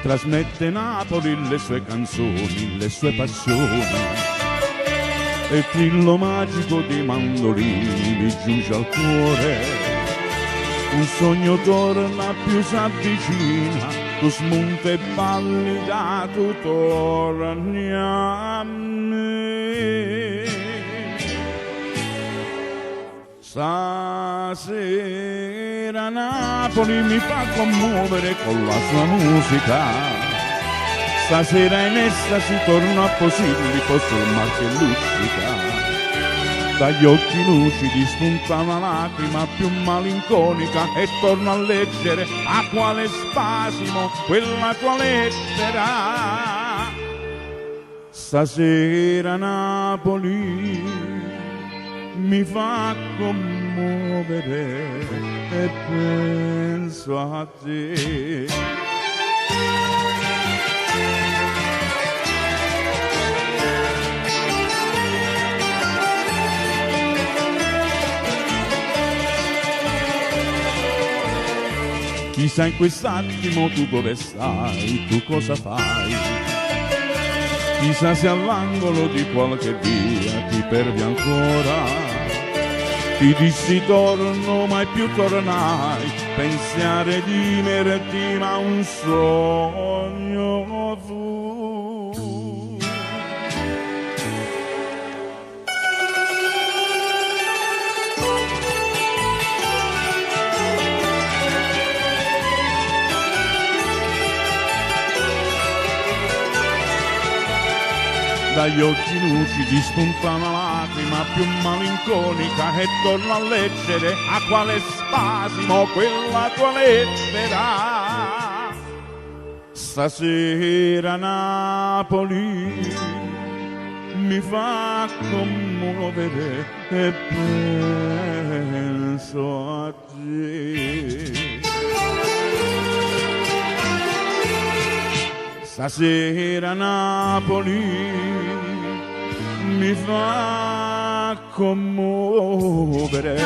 trasmette Napoli le sue canzoni, le sue passioni, e il trillo magico dei mandolini mi giunge al cuore. Un sogno torna più s'avvicina, tu smunta e balli da tu torni a me. Stasera Napoli mi fa commuovere con la sua musica. Stasera in estasi torno a Posillipo sul mar che luccica. Dagli occhi lucidi spunta una lacrima più malinconica e torno a leggere a quale spasimo quella tua lettera. Stasera Napoli mi fa commuovere e penso a te. Chissà in quest'attimo tu dove stai, tu cosa fai? Chissà se all'angolo di qualche via ti perdi ancora. Ti dissi torno, mai più tornai, pensare di merti ma un sogno fu. Dagli occhi lucidi spunta una lacrima più malinconica e torno a leggere a quale spasimo quella tua lettera. Stasera Napoli mi fa commuovere e penso a te. Stasera Napoli mi fa commuovere